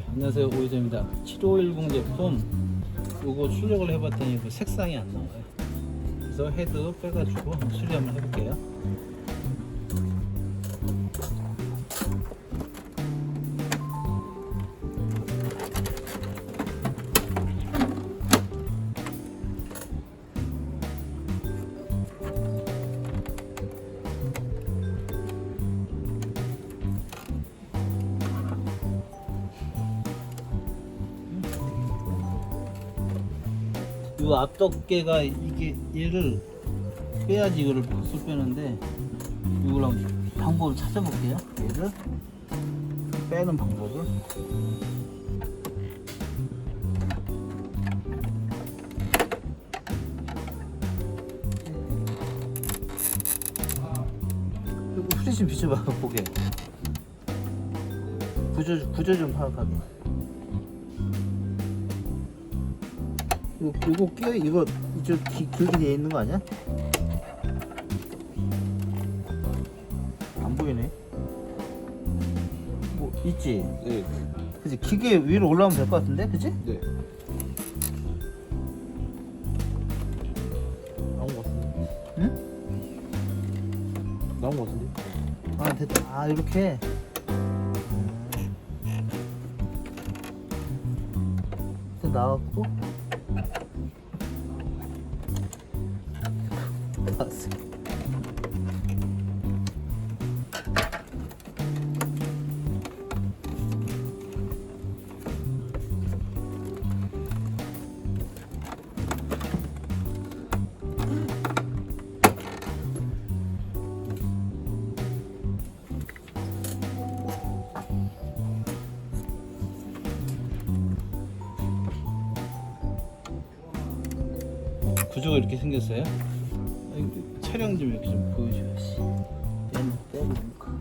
안녕하세요, 오이재입니다. 7510 제품 요거 출력을 해봤더니 그 색상이 안 나와요. 그래서 헤드 빼가지고 한번 수리 한번 해볼게요. 이 앞덮개가 이게 얘를 빼야지 이거를 박수 빼는데 이걸 한번 방법을 찾아볼게요. 얘를 빼는 방법을. 그리고 후레쉬 비춰봐 보게. 구조 좀 파악하게. 이거 끼어 이거 이쪽 길게 돼 있는 거 아니야? 안 보이네. 뭐 있지? 네. 그치? 기계 위로 올라오면 될 것 같은데, 그치? 네. 나온 것 같은데? 응? 나온 것 같은데? 아 됐다. 아 이렇게. 이렇게 나왔고. 나왔어. 구조가 이렇게 생겼어요. 촬영 좀 이렇게 좀 보여줘야지. 얘는 빼볼까.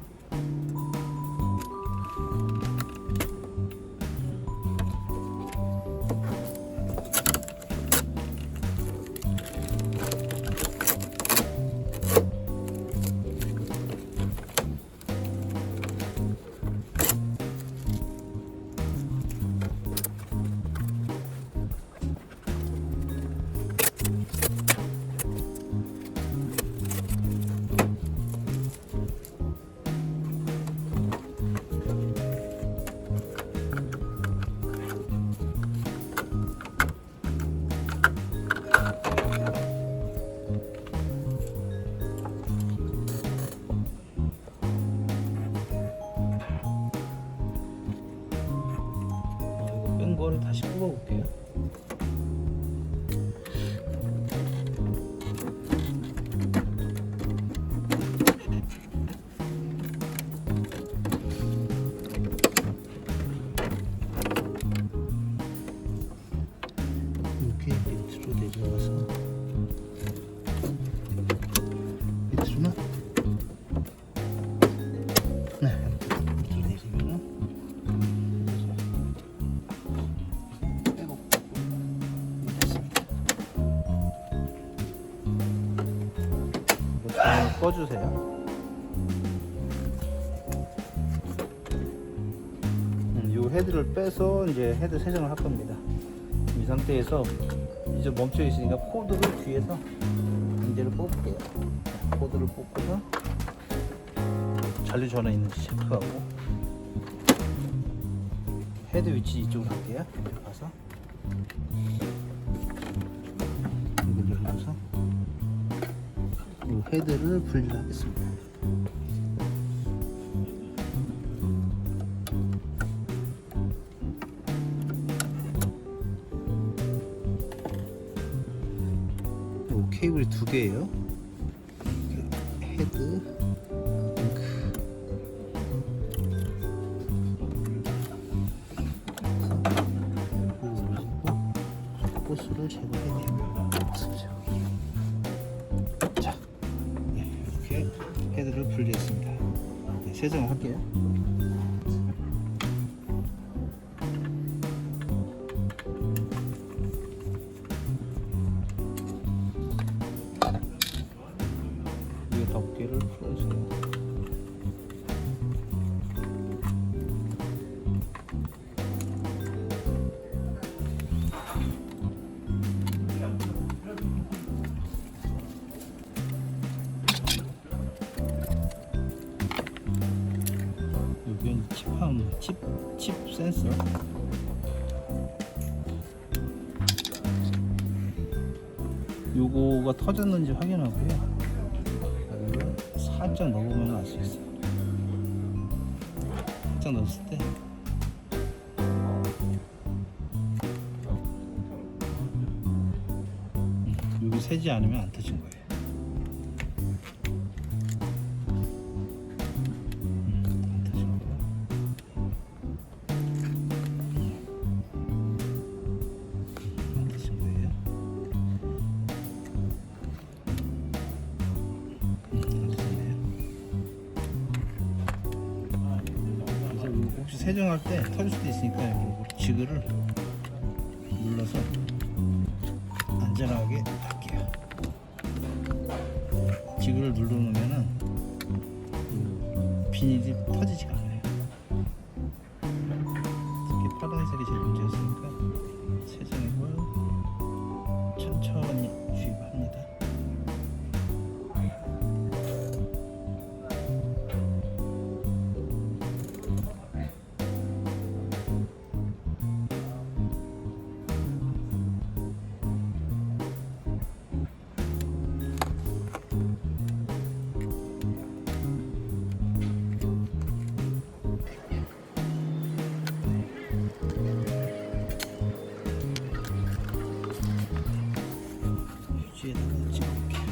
이거 뺀 거를 다시 뽑아볼게요. 이렇게 밑으로 내려가서 밑으로는 밑으로 내리면 빼고 됐습니다. 이거 잘 꺼주세요. 이 헤드를 빼서 이제 헤드 세정을 할 겁니다. 이 상태에서 이제 멈춰 있으니까 코드를 뒤에서 강제로 뽑을게요. 코드를 뽑고서 잔류 전에 있는지 체크하고 헤드 위치 이쪽으로 할게요. 이쪽 가서 이걸 열어서 이 헤드를 분리를 하겠습니다. 케이블이 두 개예요. 헤드, 링크. 그리고 보스를 제거해내면 없어져. 자, 이렇게 헤드를 분리했습니다. 세정을 할게요. 덮개를 풀어주세요. 칩 센서. 요거가 터졌는지 확인하고요. 여기를 살짝 넣어보면 알 수 있어요. 살짝 넣었을 때 여기 새지 않으면 안 터진 거예요. 안 터진 거고요. 안 터진 거예요. 그래서 혹시 세정할 때 터질 수도 있으니까 이거 지그를 눌러서 안전하게 할게요. 지그를 눌러놓으면은 비닐이 터지지가 않아요. 특히 파란색이 제일 문제였으니까 세정을 천천히 주입합니다. 휴지에다가 찍어볼게요.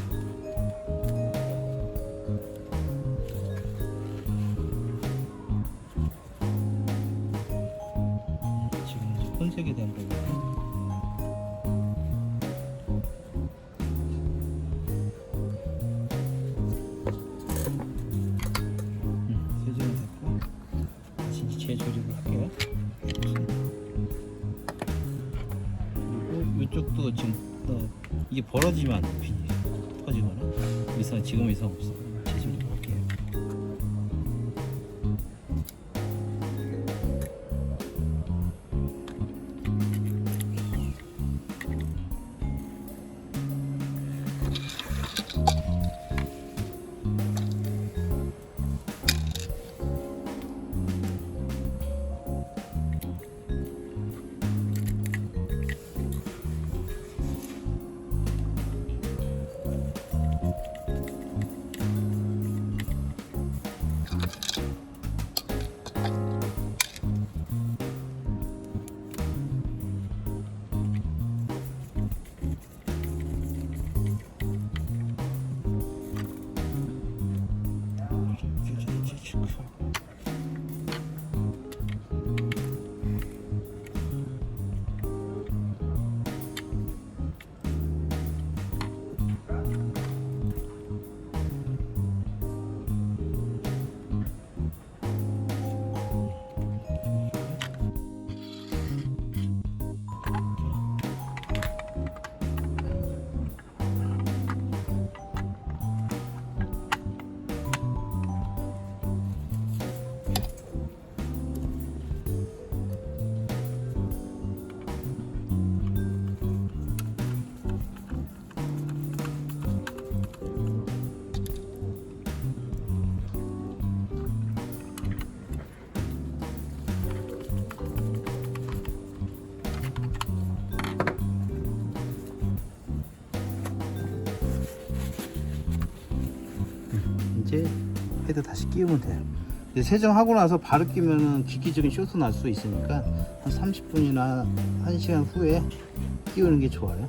지금 이제 혼색이 된 거고요. 세정이 됐고 다시 이제 재조립을 할게요. 그리고 이쪽도 지금 이게 벌어지면 안 돼. 비닐이 터지거나 이상, 지금 이상 없어. 재조립을 할게요. 이제 헤드 다시 끼우면 돼요. 이제 세정하고 나서 바로 끼면은 기기적인 쇼트 날 수 있으니까 한 30분이나 1시간 후에 끼우는 게 좋아요.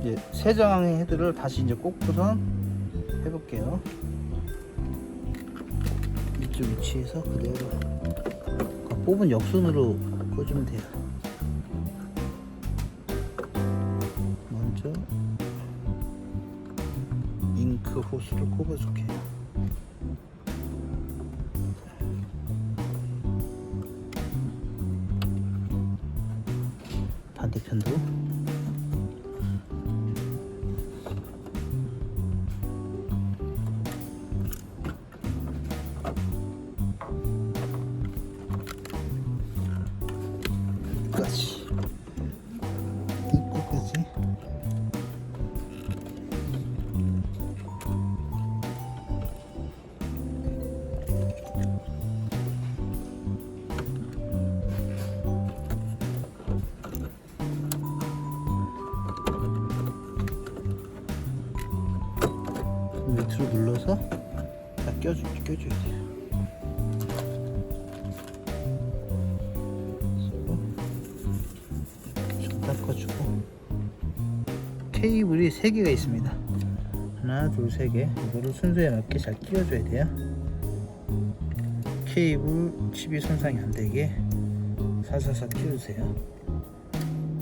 이제 세정 헤드를 다시 이제 꽂고선 해볼게요. 이쪽 위치에서 그대로 뽑은 역순으로 꽂으면 돼요. 먼저 잉크 호스를 꼽아줄게요. 반대편도 끝까지 입구까지 볼트로 눌러서 딱 껴줘야 돼요. 좀 닦아주고. 케이블이 3개가 있습니다. 하나, 둘, 3개. 이거를 순서에 맞게 잘 끼워줘야 돼요. 케이블 칩이 손상이 안 되게 사사사 끼워주세요.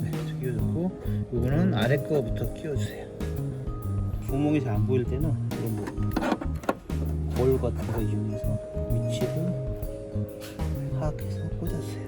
네, 끼워줬고, 이거는 아래 거부터 끼워주세요. 구멍이 잘 안 보일 때는 이런 볼 같은 거 이용해서 위치를 파악해서 꽂아주세요.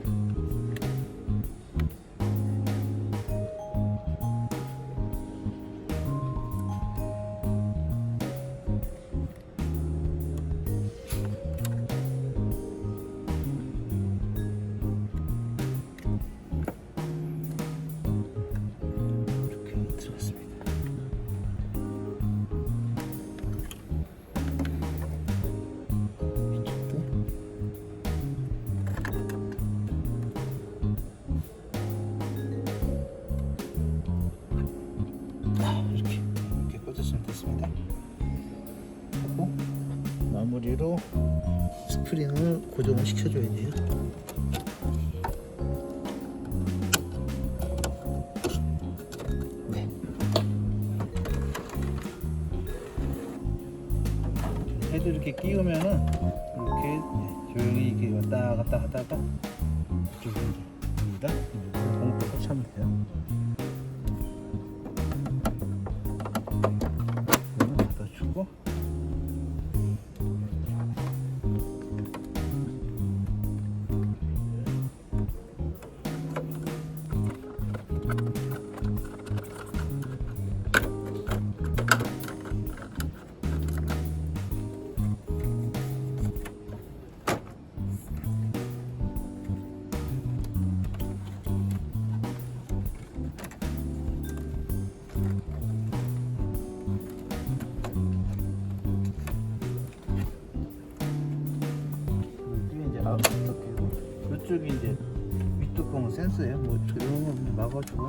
이렇게 들어갔습니다. 이쪽도 이렇게 꽂았으면 됐습니다. 하고 마무리로 스프링을 고정을 시켜줘야 돼요. 네. 헤드 이렇게 끼우면은 이렇게 조용히 이렇게 왔다 갔다 하다가 이쪽으로 여기다 봉투 꽂히면 돼요. 이거는 갖다 주고 이쪽이 이제 윗뚜껑은 센서예요. 뭐 이런 거 막아주고